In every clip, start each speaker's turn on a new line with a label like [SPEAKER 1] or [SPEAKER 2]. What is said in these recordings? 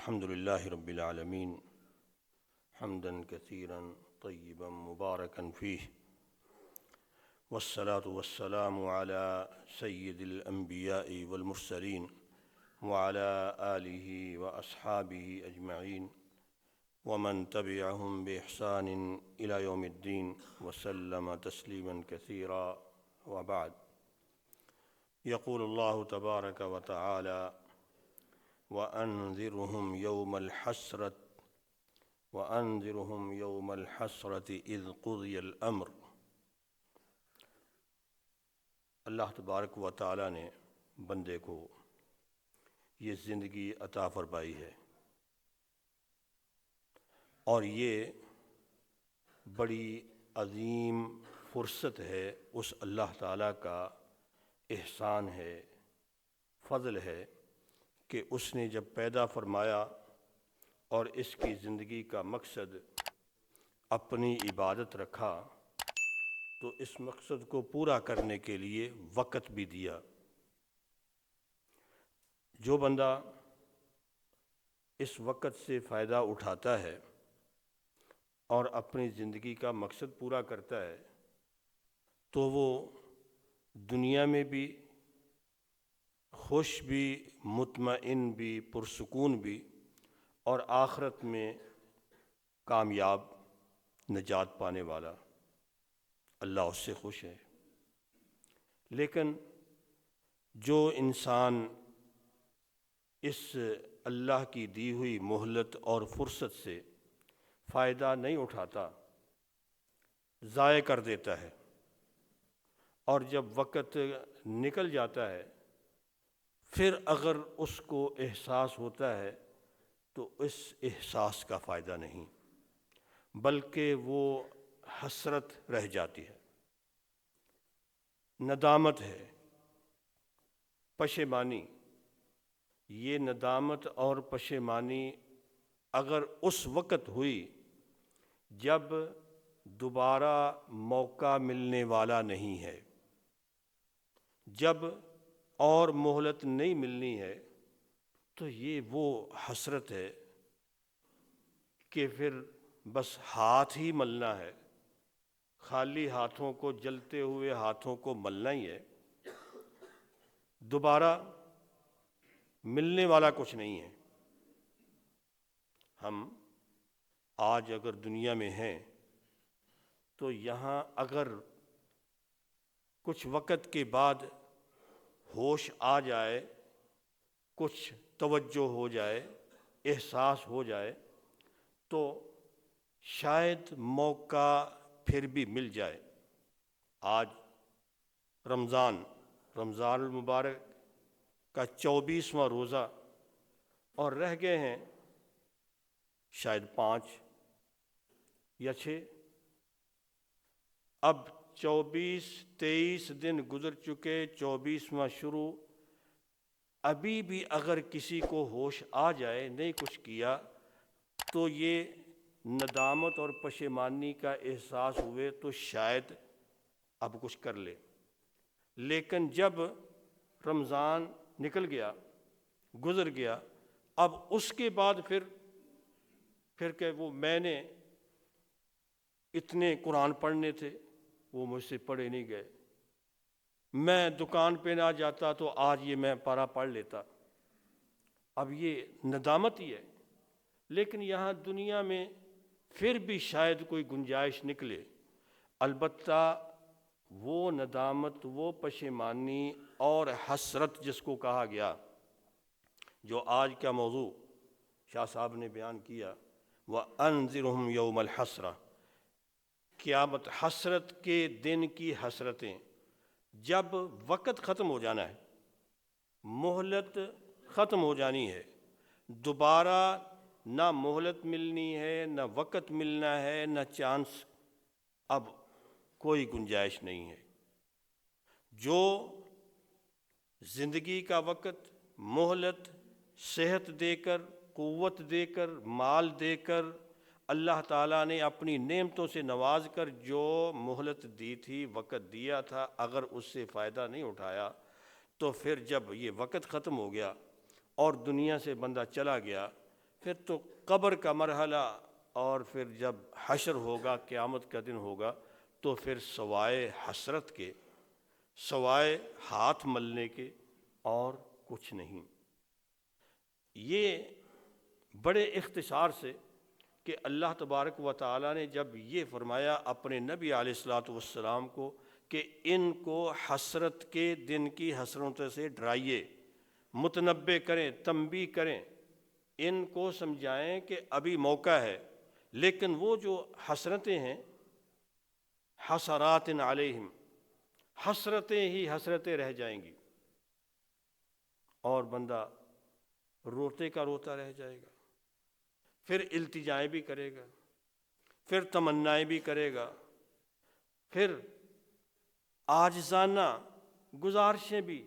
[SPEAKER 1] الحمد لله رب العالمين حمدا كثيرا طيبا مباركا فيه، والصلاة والسلام على سيد الأنبياء والمرسلين وعلى آله وأصحابه أجمعين ومن تبعهم بإحسان إلى يوم الدين وسلم تسليما كثيرا. وبعد، يقول الله تبارك وتعالى: وأنذرهم يوم الحسرة إذ قضي الأمر. اللہ تبارک و تعالیٰ نے بندے کو یہ زندگی عطا فرمائی ہے، اور یہ بڑی عظیم فرصت ہے، اس اللہ تعالیٰ کا احسان ہے، فضل ہے کہ اس نے جب پیدا فرمایا اور اس کی زندگی کا مقصد اپنی عبادت رکھا تو اس مقصد کو پورا کرنے کے لیے وقت بھی دیا۔ جو بندہ اس وقت سے فائدہ اٹھاتا ہے اور اپنی زندگی کا مقصد پورا کرتا ہے تو وہ دنیا میں بھی خوش بھی، مطمئن بھی، پرسکون بھی، اور آخرت میں کامیاب، نجات پانے والا۔ اللہ اس سے خوش ہے۔ لیکن جو انسان اس اللہ کی دی ہوئی مہلت اور فرصت سے فائدہ نہیں اٹھاتا، ضائع کر دیتا ہے، اور جب وقت نکل جاتا ہے پھر اگر اس کو احساس ہوتا ہے تو اس احساس کا فائدہ نہیں، بلکہ وہ حسرت رہ جاتی ہے، ندامت ہے، پشیمانی۔ یہ ندامت اور پشیمانی اگر اس وقت ہوئی جب دوبارہ موقع ملنے والا نہیں ہے، جب اور مہلت نہیں ملنی ہے، تو یہ وہ حسرت ہے کہ پھر بس ہاتھ ہی ملنا ہے، خالی ہاتھوں کو، جلتے ہوئے ہاتھوں کو ملنا ہی ہے، دوبارہ ملنے والا کچھ نہیں ہے۔ ہم آج اگر دنیا میں ہیں تو یہاں اگر کچھ وقت کے بعد ہوش آ جائے، کچھ توجہ ہو جائے، احساس ہو جائے تو شاید موقع پھر بھی مل جائے۔ آج رمضان المبارک کا 24واں روزہ، اور رہ گئے ہیں شاید 5 یا 6۔ اب 23 دن گزر چکے، 24واں شروع۔ ابھی بھی اگر کسی کو ہوش آ جائے، نہیں کچھ کیا، تو یہ ندامت اور پشیمانی کا احساس ہوئے تو شاید اب کچھ کر لے۔ لیکن جب رمضان نکل گیا، گزر گیا، اب اس کے بعد پھر کہ وہ میں نے اتنے قرآن پڑھنے تھے، وہ مجھ سے پڑھے نہیں گئے، میں دکان پہ نہ جاتا تو آج یہ میں پارہ پڑھ لیتا۔ اب یہ ندامت ہی ہے۔ لیکن یہاں دنیا میں پھر بھی شاید کوئی گنجائش نکلے، البتہ وہ ندامت، وہ پشیمانی اور حسرت جس کو کہا گیا، جو آج کا موضوع شاہ صاحب نے بیان کیا، وَأَنذِرْهُمْ يَوْمَ الْحَسْرَةِ، قیامت، حسرت کے دن کی حسرتیں، جب وقت ختم ہو جانا ہے، مہلت ختم ہو جانی ہے، دوبارہ نہ مہلت ملنی ہے، نہ وقت ملنا ہے، نہ چانس، اب کوئی گنجائش نہیں ہے۔ جو زندگی کا وقت، مہلت، صحت دے کر، قوت دے کر، مال دے کر، اللہ تعالیٰ نے اپنی نعمتوں سے نواز کر جو مہلت دی تھی، وقت دیا تھا، اگر اس سے فائدہ نہیں اٹھایا تو پھر جب یہ وقت ختم ہو گیا اور دنیا سے بندہ چلا گیا، پھر تو قبر کا مرحلہ، اور پھر جب حشر ہوگا، قیامت کا دن ہوگا، تو پھر سوائے حسرت کے، سوائے ہاتھ ملنے کے اور کچھ نہیں۔ یہ بڑے اختصار سے کہ اللہ تبارک و تعالیٰ نے جب یہ فرمایا اپنے نبی علیہ الصلوۃ والسلام کو کہ ان کو حسرت کے دن کی حسرتوں سے ڈرائیے، متنبہ کریں، تنبیہ کریں، ان کو سمجھائیں کہ ابھی موقع ہے، لیکن وہ جو حسرتیں ہیں، حسرات علیہم، حسرتیں ہی حسرتیں رہ جائیں گی، اور بندہ روتے کا روتا رہ جائے گا، پھر التجائیں بھی کرے گا، پھر تمنائیں بھی کرے گا، پھر عاجزانہ گزارشیں بھی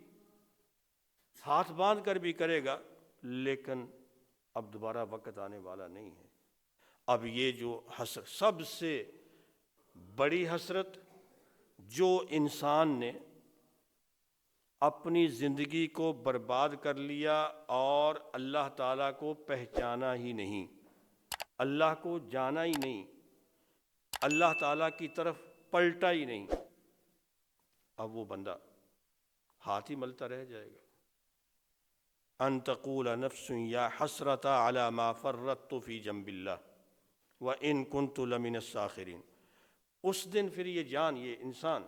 [SPEAKER 1] ہاتھ باندھ کر بھی کرے گا، لیکن اب دوبارہ وقت آنے والا نہیں ہے۔ اب یہ جو حسرت، سب سے بڑی حسرت جو انسان نے اپنی زندگی کو برباد کر لیا اور اللہ تعالیٰ کو پہچانا ہی نہیں، اللہ کو جانا ہی نہیں، اللہ تعالیٰ کی طرف پلٹا ہی نہیں، اب وہ بندہ ہاتھ ہی ملتا رہ جائے گا۔ ان تقول نفس یا حسرت علی ما فرطت فی جنب اللہ وان کنت لمن الساخرین۔ اس دن پھر یہ جان، یہ انسان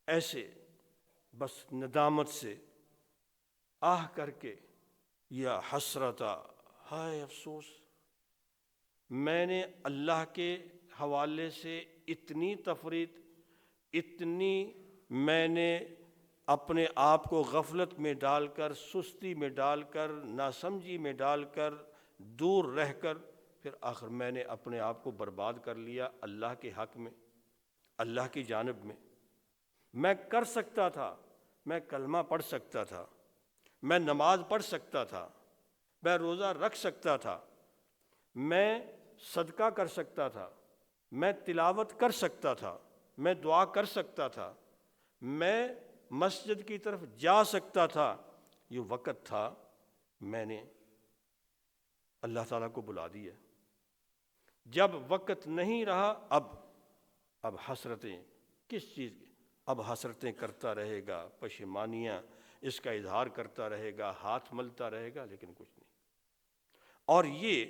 [SPEAKER 1] ایسے بس ندامت سے آہ کر کے، یا حسرتا، ہائے افسوس، میں نے اللہ کے حوالے سے اتنی تفریط، اتنی میں نے اپنے آپ کو غفلت میں ڈال کر، سستی میں ڈال کر، ناسمجھی میں ڈال کر، دور رہ کر، پھر آخر میں نے اپنے آپ کو برباد کر لیا اللہ کے حق میں، اللہ کی جانب میں۔ میں کر سکتا تھا، میں کلمہ پڑھ سکتا تھا، میں نماز پڑھ سکتا تھا، میں روزہ رکھ سکتا تھا، میں صدقہ کر سکتا تھا، میں تلاوت کر سکتا تھا، میں دعا کر سکتا تھا، میں مسجد کی طرف جا سکتا تھا۔ یہ وقت تھا، میں نے اللہ تعالیٰ کو بلا دیا۔ جب وقت نہیں رہا، اب حسرتیں کس چیز کی؟ اب حسرتیں کرتا رہے گا، پشیمانیاں اس کا اظہار کرتا رہے گا، ہاتھ ملتا رہے گا، لیکن کچھ نہیں۔ اور یہ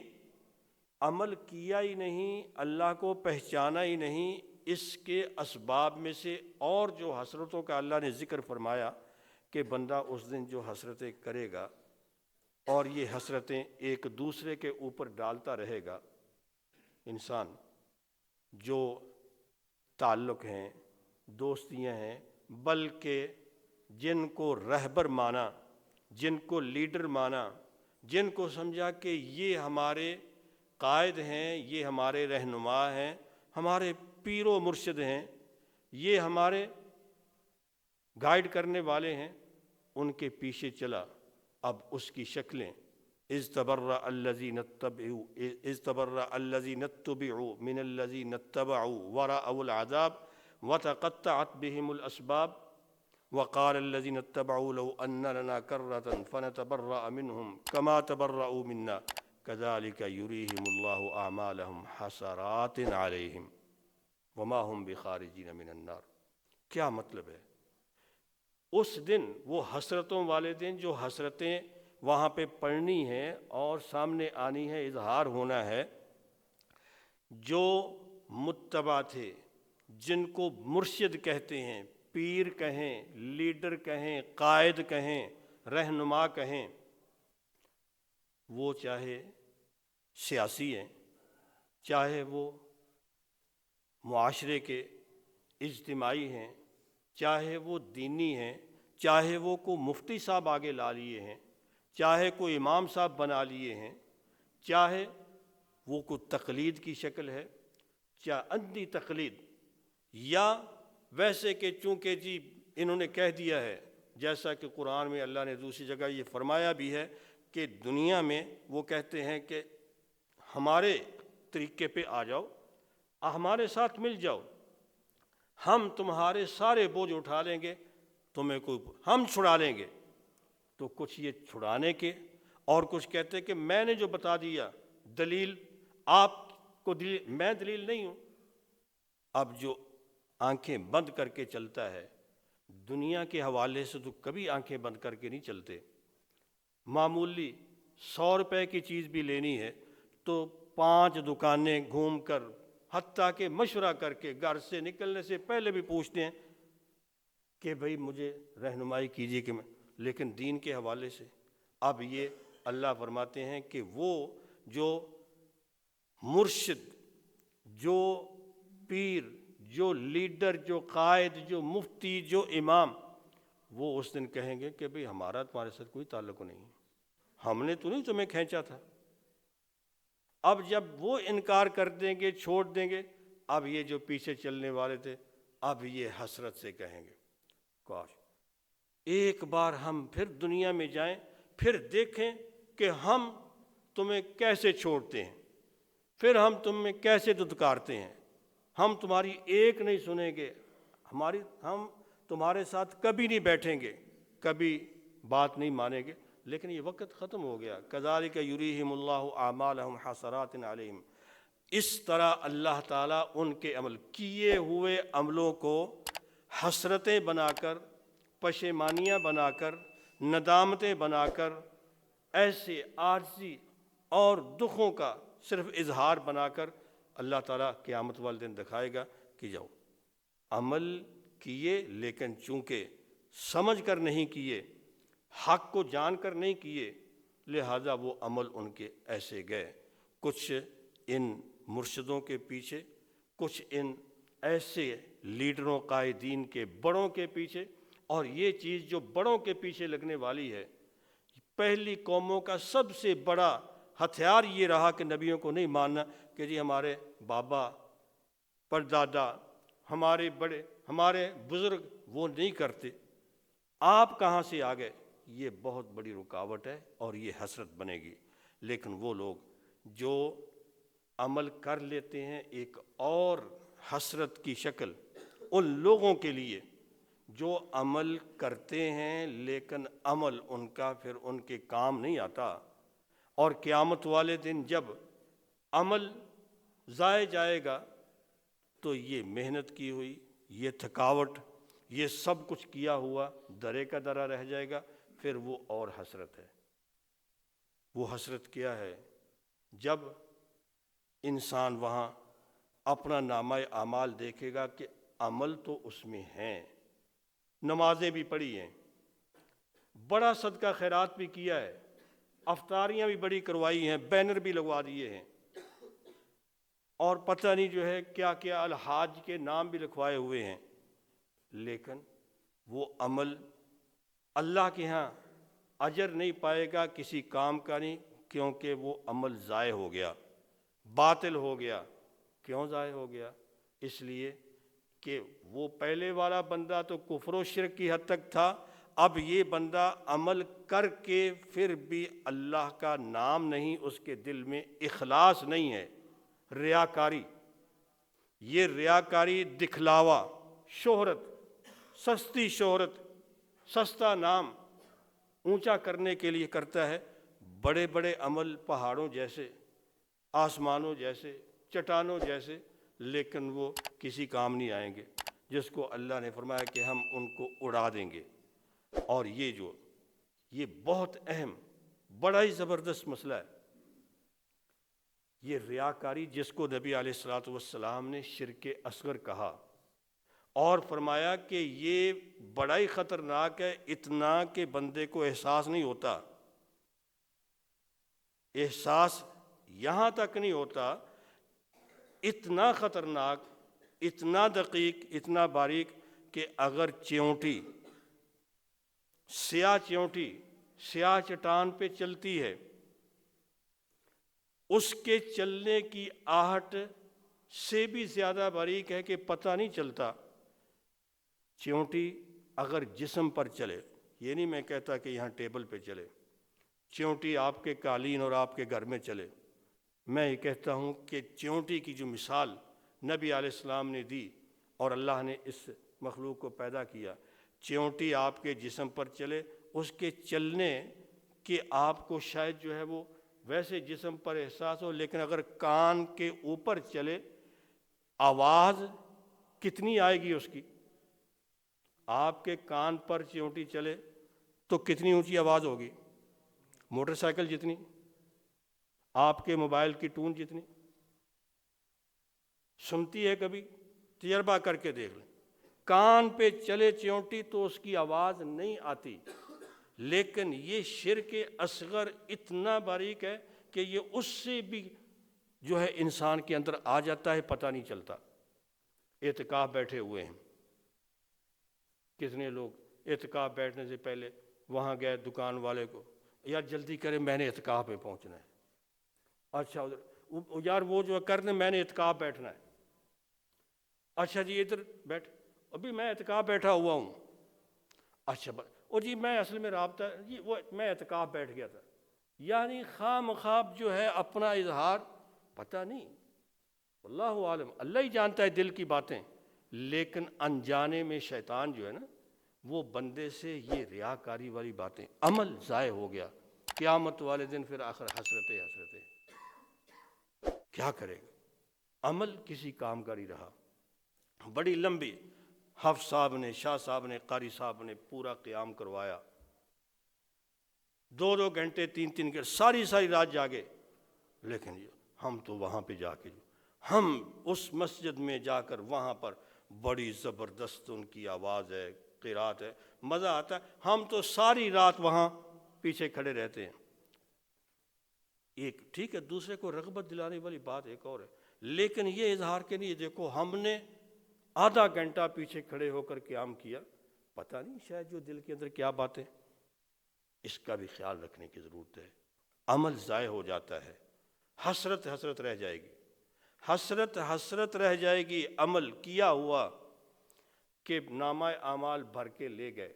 [SPEAKER 1] عمل کیا ہی نہیں، اللہ کو پہچانا ہی نہیں، اس کے اسباب میں سے اور جو حسرتوں کا اللہ نے ذکر فرمایا کہ بندہ اس دن جو حسرتیں کرے گا اور یہ حسرتیں ایک دوسرے کے اوپر ڈالتا رہے گا، انسان جو تعلق ہیں، دوستیاں ہیں، بلکہ جن کو رہبر مانا، جن کو لیڈر مانا، جن کو سمجھا کہ یہ ہمارے قائد ہیں، یہ ہمارے رہنما ہیں، ہمارے پیر و مرشد ہیں، یہ ہمارے گائیڈ کرنے والے ہیں، ان کے پیچھے چلا، اب اس کی شکلیں اذ تبرأ الذین اتبعوا من الذین اتبعوا ورأوا العذاب وتقطعت بهم الاسباب وقال الذین اتبعوا لو ان لنا کرة فنتبرأ منهم كما تبرأوا منا كذلك يريهم الله اعمالهم حسرات عليهم وما هم بخارجین من النار۔ کیا مطلب ہے؟ اس دن، وہ حسرتوں والے دن، جو حسرتیں وہاں پہ پڑھنی ہیں اور سامنے آنی ہے، اظہار ہونا ہے، جو متبع تھے، جن کو مرشد کہتے ہیں، پیر کہیں، لیڈر کہیں، قائد کہیں، رہنما کہیں، وہ چاہے سیاسی ہیں، چاہے وہ معاشرے کے اجتماعی ہیں، چاہے وہ دینی ہیں، چاہے وہ کو مفتی صاحب آگے لا لیے ہیں، چاہے کوئی امام صاحب بنا لیے ہیں، چاہے وہ کو تقلید کی شکل ہے، چاہے اندھی تقلید، یا ویسے کہ چونکہ جی انہوں نے کہہ دیا ہے، جیسا کہ قرآن میں اللہ نے دوسری جگہ یہ فرمایا بھی ہے کہ دنیا میں وہ کہتے ہیں کہ ہمارے طریقے پہ آ جاؤ، ہمارے ساتھ مل جاؤ، ہم تمہارے سارے بوجھ اٹھا لیں گے، تمہیں کوئی ہم چھڑا لیں گے۔ تو کچھ یہ چھڑانے کے اور کچھ کہتے کہ میں نے جو بتا دیا دلیل آپ کو دلیل، میں دلیل نہیں ہوں۔ اب جو آنکھیں بند کر کے چلتا ہے دنیا کے حوالے سے تو کبھی آنکھیں بند کر کے نہیں چلتے۔ معمولی 100 روپے کی چیز بھی لینی ہے تو 5 دکانیں گھوم کر، حتیٰ کہ مشورہ کر کے گھر سے نکلنے سے پہلے بھی پوچھتے ہیں کہ بھئی مجھے رہنمائی کیجیے کہ میں، لیکن دین کے حوالے سے اب یہ اللہ فرماتے ہیں کہ وہ جو مرشد، جو پیر، جو لیڈر، جو قائد، جو مفتی، جو امام، وہ اس دن کہیں گے کہ بھئی ہمارا تمہارے ساتھ کوئی تعلق نہیں، ہم نے تو نہیں تمہیں کھینچا تھا۔ اب جب وہ انکار کر دیں گے، چھوڑ دیں گے، اب یہ جو پیچھے چلنے والے تھے اب یہ حسرت سے کہیں گے کاش ایک بار ہم پھر دنیا میں جائیں، پھر دیکھیں کہ ہم تمہیں کیسے چھوڑتے ہیں، پھر ہم تمہیں کیسے دھتکارتے ہیں، ہم تمہاری ایک نہیں سنیں گے، ہم تمہارے ساتھ کبھی نہیں بیٹھیں گے، کبھی بات نہیں مانیں گے۔ لیکن یہ وقت ختم ہو گیا۔ کذالک یریہم اللہ اعمالہم حسرات علیہم، اس طرح اللہ تعالیٰ ان کے عمل کیے ہوئے عملوں کو حسرتیں بنا کر، پشیمانیاں بنا کر، ندامتیں بنا کر، ایسے عاجزی اور دکھوں کا صرف اظہار بنا کر اللہ تعالیٰ قیامت والے دن دکھائے گا کہ جاؤ عمل کیے لیکن چونکہ سمجھ کر نہیں کیے، حق کو جان کر نہیں کیے، لہذا وہ عمل ان کے ایسے گئے۔ کچھ ان مرشدوں کے پیچھے، کچھ ان ایسے لیڈروں قائدین کے بڑوں کے پیچھے، اور یہ چیز جو بڑوں کے پیچھے لگنے والی ہے، پہلی قوموں کا سب سے بڑا ہتھیار یہ رہا کہ نبیوں کو نہیں ماننا، کہ جی ہمارے بابا، پردادا، ہمارے بڑے، ہمارے بزرگ وہ نہیں کرتے، آپ کہاں سے آ گئے؟ یہ بہت بڑی رکاوٹ ہے اور یہ حسرت بنے گی۔ لیکن وہ لوگ جو عمل کر لیتے ہیں ایک اور حسرت کی شکل ان لوگوں کے لیے جو عمل کرتے ہیں لیکن عمل ان کا پھر ان کے کام نہیں آتا، اور قیامت والے دن جب عمل ضائع جائے گا تو یہ محنت کی ہوئی، یہ تھکاوٹ، یہ سب کچھ کیا ہوا درے کا درا رہ جائے گا۔ پھر وہ اور حسرت ہے۔ وہ حسرت کیا ہے؟ جب انسان وہاں اپنا نامہ اعمال دیکھے گا کہ عمل تو اس میں ہیں، نمازیں بھی پڑھی ہیں، بڑا صدقہ خیرات بھی کیا ہے، افطاریاں بھی بڑی کروائی ہیں، بینر بھی لگوا دیے ہیں، اور پتہ نہیں جو ہے کیا کیا الحاج کے نام بھی لکھوائے ہوئے ہیں، لیکن وہ عمل اللہ کے ہاں اجر نہیں پائے گا، کسی کام کا نہیں، کیونکہ وہ عمل ضائع ہو گیا، باطل ہو گیا۔ کیوں ضائع ہو گیا؟ اس لیے کہ وہ پہلے والا بندہ تو کفر و شرک کی حد تک تھا، اب یہ بندہ عمل کر کے پھر بھی اللہ کا نام نہیں، اس کے دل میں اخلاص نہیں ہے، ریاکاری۔ یہ ریاکاری دکھلاوا، شہرت، سستی شہرت، سستا نام اونچا کرنے کے لیے کرتا ہے۔ بڑے بڑے عمل پہاڑوں جیسے، آسمانوں جیسے، چٹانوں جیسے، لیکن وہ کسی کام نہیں آئیں گے، جس کو اللہ نے فرمایا کہ ہم ان کو اڑا دیں گے۔ اور یہ بہت اہم، بڑا ہی زبردست مسئلہ ہے، یہ ریاکاری، جس کو نبی علیہ الصلوۃ والسلام نے شرک اصغر کہا، اور فرمایا کہ یہ بڑا ہی خطرناک ہے، اتنا کہ بندے کو احساس نہیں ہوتا، احساس یہاں تک نہیں ہوتا، اتنا خطرناک، اتنا دقیق، اتنا باریک کہ اگر چیونٹی، سیاہ چیونٹی سیاہ چٹان پہ چلتی ہے، اس کے چلنے کی آہٹ سے بھی زیادہ باریک ہے کہ پتہ نہیں چلتا۔ چیونٹی اگر جسم پر چلے، یہ نہیں میں کہتا کہ یہاں ٹیبل پہ چلے، چیونٹی آپ کے قالین اور آپ کے گھر میں چلے، میں یہ کہتا ہوں کہ چیونٹی کی جو مثال نبی علیہ السلام نے دی اور اللہ نے اس مخلوق کو پیدا کیا، چیونٹی آپ کے جسم پر چلے، اس کے چلنے کہ آپ کو شاید جو ہے وہ ویسے جسم پر احساس ہو، لیکن اگر کان کے اوپر چلے آواز کتنی آئے گی اس کی؟ آپ کے کان پر چیونٹی چلے تو کتنی اونچی آواز ہوگی؟ موٹر سائیکل جتنی، آپ کے موبائل کی ٹون جتنی سنتی ہے؟ کبھی تجربہ کر کے دیکھ لیں، کان پہ چلے چیونٹی تو اس کی آواز نہیں آتی، لیکن یہ شرک اصغر اتنا باریک ہے کہ یہ اس سے بھی جو ہے انسان کے اندر آ جاتا ہے، پتہ نہیں چلتا۔ اعتکاف بیٹھے ہوئے ہیں، کتنے لوگ اعتکاف بیٹھنے سے پہلے وہاں گئے دکان والے کو، یار جلدی کرے میں نے اعتکاف میں پہنچنا ہے۔ اچھا ادھر یار وہ جو کرنے میں نے اعتکاف بیٹھنا ہے۔ اچھا جی ادھر بیٹھ، ابھی میں اعتکاف بیٹھا ہوا ہوں۔ اچھا او جی میں اصل میں رابطہ جی وہ میں اعتکاف بیٹھ گیا تھا، یعنی خواہ مخواہ جو ہے اپنا اظہار، پتہ نہیں، اللہ عالم، اللہ ہی جانتا ہے دل کی باتیں، لیکن انجانے میں شیطان جو ہے نا وہ بندے سے یہ ریاکاری والی باتیں، عمل ضائع ہو گیا، قیامت والے دن پھر آخر حسرتیں کیا کرے گا؟ عمل کسی کام کا نہیں رہا۔ بڑی لمبی حفظ صاحب نے، شاہ صاحب نے، قاری صاحب نے پورا قیام کروایا، 2 گھنٹے 3 گھنٹے ساری رات جاگے، لیکن ہم تو وہاں پہ جا کے ہم اس مسجد میں جا کر وہاں پر بڑی زبردست ان کی آواز ہے، قرات ہے، مزہ آتا ہے، ہم تو ساری رات وہاں پیچھے کھڑے رہتے ہیں۔ ایک ٹھیک ہے دوسرے کو رغبت دلانے والی بات ایک اور ہے، لیکن یہ اظہار کے لیے دیکھو ہم نے آدھا گھنٹہ پیچھے کھڑے ہو کر قیام کیا، پتہ نہیں شاید جو دل کے اندر کیا باتیں، اس کا بھی خیال رکھنے کی ضرورت ہے۔ عمل ضائع ہو جاتا ہے، حسرت رہ جائے گی، حسرت رہ جائے گی۔ عمل کیا ہوا کہ نامہ اعمال بھر کے لے گئے،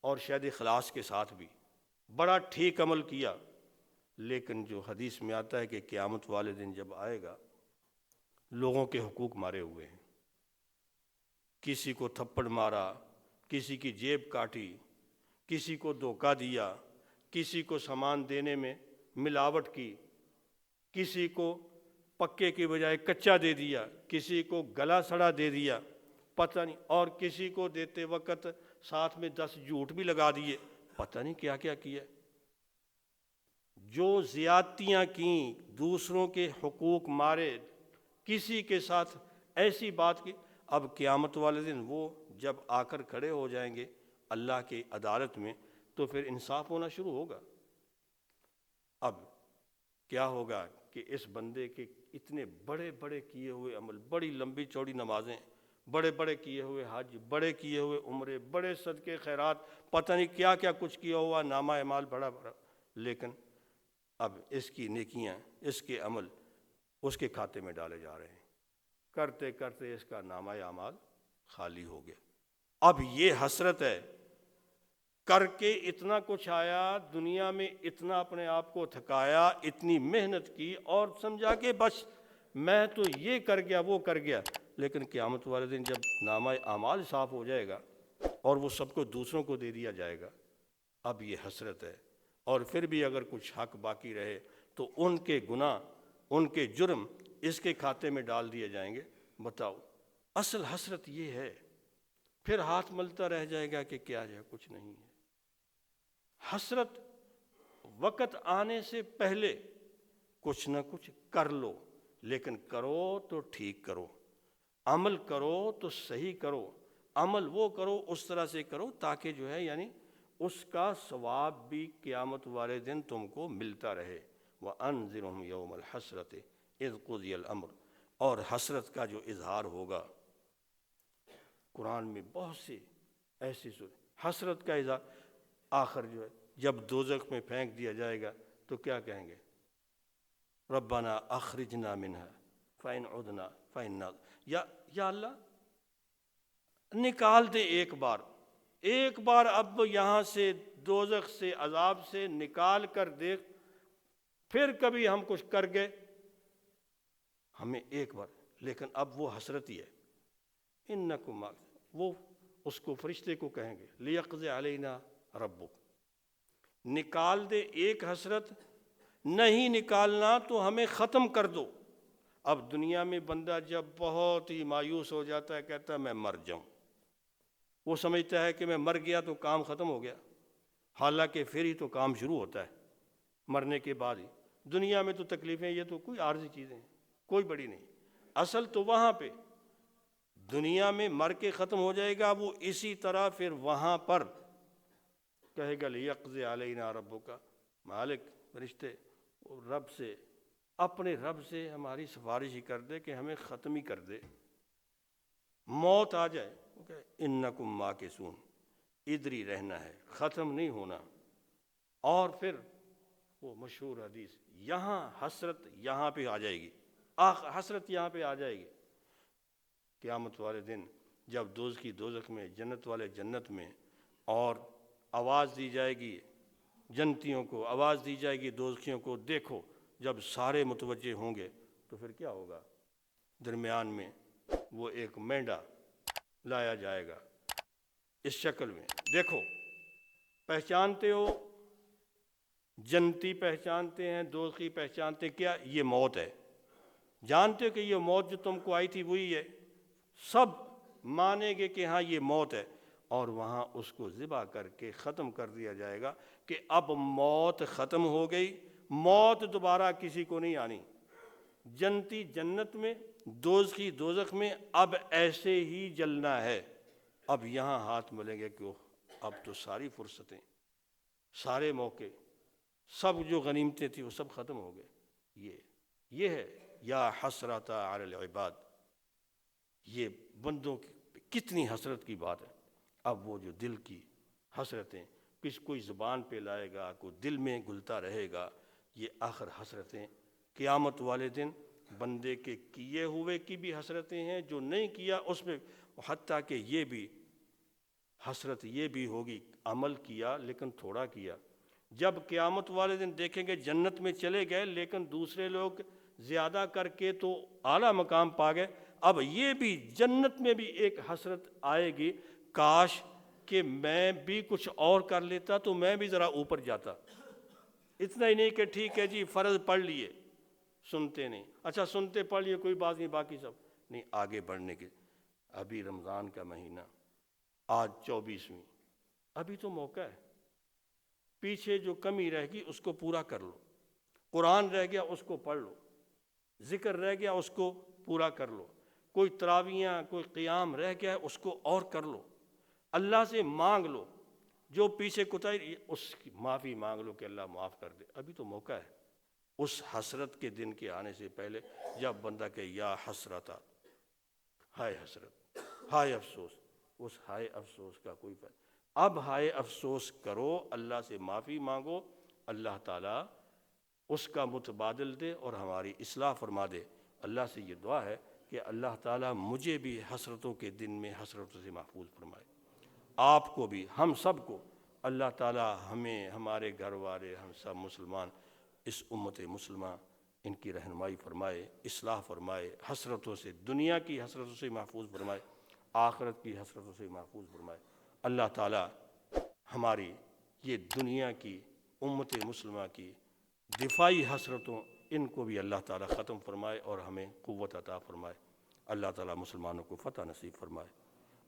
[SPEAKER 1] اور شاید اخلاص کے ساتھ بھی بڑا ٹھیک عمل کیا، لیکن جو حدیث میں آتا ہے کہ قیامت والے دن جب آئے گا، لوگوں کے حقوق مارے ہوئے ہیں، کسی کو تھپڑ مارا، کسی کی جیب کاٹی، کسی کو دھوکہ دیا، کسی کو سامان دینے میں ملاوٹ کی، کسی کو پکے کی بجائے کچا دے دیا، کسی کو گلا سڑا دے دیا، پتہ نہیں، اور کسی کو دیتے وقت ساتھ میں 10 جھوٹ بھی لگا دیے، پتہ نہیں کیا کیا کیا۔ جو زیادتیاں کیں، دوسروں کے حقوق مارے، کسی کے ساتھ ایسی بات کی، اب قیامت والے دن وہ جب آ کر کھڑے ہو جائیں گے اللہ کی عدالت میں، تو پھر انصاف ہونا شروع ہوگا۔ اب کیا ہوگا کہ اس بندے کے اتنے بڑے بڑے کیے ہوئے عمل، بڑی لمبی چوڑی نمازیں، بڑے بڑے کیے ہوئے حج، بڑے کیے ہوئے عمرے، بڑے صدقے خیرات، پتہ نہیں کیا کیا کچھ کیا ہوا، نامہ اعمال بڑا، لیکن اب اس کی نیکیاں، اس کے عمل اس کے کھاتے میں ڈالے جا رہے ہیں، کرتے کرتے اس کا نامہ اعمال خالی ہو گیا۔ اب یہ حسرت ہے، کر کے اتنا کچھ آیا دنیا میں، اتنا اپنے آپ کو تھکایا، اتنی محنت کی، اور سمجھا کہ بس میں تو یہ کر گیا وہ کر گیا، لیکن قیامت والے دن جب نامہ اعمال صاف ہو جائے گا اور وہ سب کو دوسروں کو دے دیا جائے گا، اب یہ حسرت ہے۔ اور پھر بھی اگر کچھ حق باقی رہے تو ان کے گناہ، ان کے جرم اس کے کھاتے میں ڈال دیے جائیں گے۔ بتاؤ، اصل حسرت یہ ہے، پھر ہاتھ ملتا رہ جائے گا کہ کیا ہے، کچھ نہیں ہے۔ حسرت وقت آنے سے پہلے کچھ نہ کچھ کر لو، لیکن کرو تو ٹھیک کرو، عمل کرو تو صحیح کرو، عمل وہ کرو اس طرح سے کرو تاکہ جو ہے یعنی اس کا ثواب بھی قیامت والے دن تم کو ملتا رہے۔ وَأَنذِرْهُمْ يَوْمَ الْحَسْرَةِ إِذْ قُضِيَ الْأَمْرُ، اور حسرت کا جو اظہار ہوگا، قرآن میں بہت سی ایسی حسرت کا اظہار، آخر جو ہے جب دوزخ میں پھینک دیا جائے گا تو کیا کہیں گے؟ ربنا اخرجنا منها فإن عدنا فإنا، یا اللہ نکال دے ایک بار اب یہاں سے دوزخ سے عذاب سے نکال کر دیکھ، پھر کبھی ہم کچھ کر گئے ہمیں ایک بار، لیکن اب وہ حسرت ہی ہے۔ انکم، وہ اس کو فرشتے کو کہیں گے لیقضی علینا ربک، نکال دے ایک حسرت، نہیں نکالنا تو ہمیں ختم کر دو۔ اب دنیا میں بندہ جب بہت ہی مایوس ہو جاتا ہے، کہتا ہے میں مر جاؤں، وہ سمجھتا ہے کہ میں مر گیا تو کام ختم ہو گیا، حالانکہ پھر ہی تو کام شروع ہوتا ہے مرنے کے بعد ہی۔ دنیا میں تو تکلیفیں یہ تو کوئی عارضی چیزیں ہیں، کوئی بڑی نہیں، اصل تو وہاں پہ دنیا میں مر کے ختم ہو جائے گا، وہ اسی طرح پھر وہاں پر کہے گا لیقضی علینا ربک، مالک فرشتے رب سے، اپنے رب سے ہماری سفارش ہی کر دے کہ ہمیں ختم ہی کر دے، موت آ جائے، انکم ماکثون، ادھر ہی رہنا ہے، ختم نہیں ہونا۔ اور پھر وہ مشہور حدیث، یہاں حسرت یہاں پہ آ جائے گی، حسرت یہاں پہ آ جائے گی قیامت والے دن، جب دوزخی دوزخ میں، جنت والے جنت میں، اور آواز دی جائے گی جنتیوں کو، آواز دی جائے گی دوزخیوں کو، دیکھو، جب سارے متوجہ ہوں گے تو پھر کیا ہوگا؟ درمیان میں وہ ایک مینڈا لایا جائے گا اس شکل میں، دیکھو پہچانتے ہو؟ جنتی پہچانتے ہیں، دوزخی پہچانتے ہیں، کیا یہ موت ہے؟ جانتے ہو کہ یہ موت جو تم کو آئی تھی وہی ہے، سب مانیں گے کہ ہاں یہ موت ہے، اور وہاں اس کو ذبح کر کے ختم کر دیا جائے گا کہ اب موت ختم ہو گئی، موت دوبارہ کسی کو نہیں آنی۔ جنتی جنت میں، دوزخی دوزخ میں، اب ایسے ہی جلنا ہے۔ اب یہاں ہاتھ ملیں گے کہ اب تو ساری فرصتیں، سارے موقع، سب جو غنیمتیں تھیں وہ سب ختم ہو گئے۔ یہ ہے یا حسرۃ علی العباد، یہ بندوں کی کتنی حسرت کی بات ہے۔ اب وہ جو دل کی حسرتیں، کوئی زبان پہ لائے گا، کوئی دل میں گھلتا رہے گا، یہ آخر حسرتیں قیامت والے دن بندے کے کیے ہوئے کی بھی حسرتیں ہیں، جو نہیں کیا اس میں، حتیٰ کہ یہ بھی حسرت یہ بھی ہوگی عمل کیا لیکن تھوڑا کیا۔ جب قیامت والے دن دیکھیں گے جنت میں چلے گئے لیکن دوسرے لوگ زیادہ کر کے تو اعلیٰ مقام پا گئے، اب یہ بھی جنت میں بھی ایک حسرت آئے گی، کاش کہ میں بھی کچھ اور کر لیتا تو میں بھی ذرا اوپر جاتا۔ اتنا ہی نہیں کہ ٹھیک ہے جی فرض پڑھ لیے، سنتے نہیں، اچھا سنتے پڑھ لیے کوئی بات نہیں، باقی سب نہیں، آگے بڑھنے کے۔ ابھی رمضان کا مہینہ، آج 24ویں، ابھی تو موقع ہے، پیچھے جو کمی رہ گئی اس کو پورا کر لو، قرآن رہ گیا اس کو پڑھ لو، ذکر رہ گیا اس کو پورا کر لو، کوئی تراویحاں کوئی قیام رہ گیا اس کو اور کر لو، اللہ سے مانگ لو، جو پیچھے کوتاہی اس کی معافی مانگ لو کہ اللہ معاف کر دے۔ ابھی تو موقع ہے اس حسرت کے دن کے آنے سے پہلے، جب بندہ کہ یا حسرتا، ہائے حسرت، ہائے افسوس، اس ہائے افسوس کا کوئی فائدہ۔ اب ہائے افسوس کرو، اللہ سے معافی مانگو، اللہ تعالیٰ اس کا متبادل دے اور ہماری اصلاح فرما دے۔ اللہ سے یہ دعا ہے کہ اللہ تعالیٰ مجھے بھی حسرتوں کے دن میں حسرتوں سے محفوظ فرمائے، آپ کو بھی، ہم سب کو اللہ تعالیٰ، ہمیں، ہمارے گھر والے، ہم سب مسلمان، اس امت مسلمہ، ان کی رہنمائی فرمائے، اصلاح فرمائے، حسرتوں سے، دنیا کی حسرتوں سے محفوظ فرمائے، آخرت کی حسرتوں سے محفوظ فرمائے۔ اللہ تعالیٰ ہماری یہ دنیا کی امت مسلمہ کی دفاعی حسرتوں، ان کو بھی اللہ تعالیٰ ختم فرمائے اور ہمیں قوت عطا فرمائے۔ اللہ تعالیٰ مسلمانوں کو فتح نصیب فرمائے۔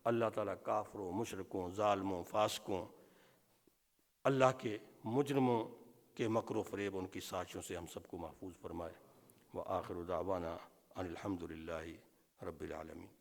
[SPEAKER 1] اللہ تعالیٰ کافروں، مشرکوں، ظالموں، فاسقوں، اللہ کے مجرموں کے مکر و فریب، ان کی سازشوں سے ہم سب کو محفوظ فرمائے۔ وآخر دعوانا ان الحمد للہ رب العالمین۔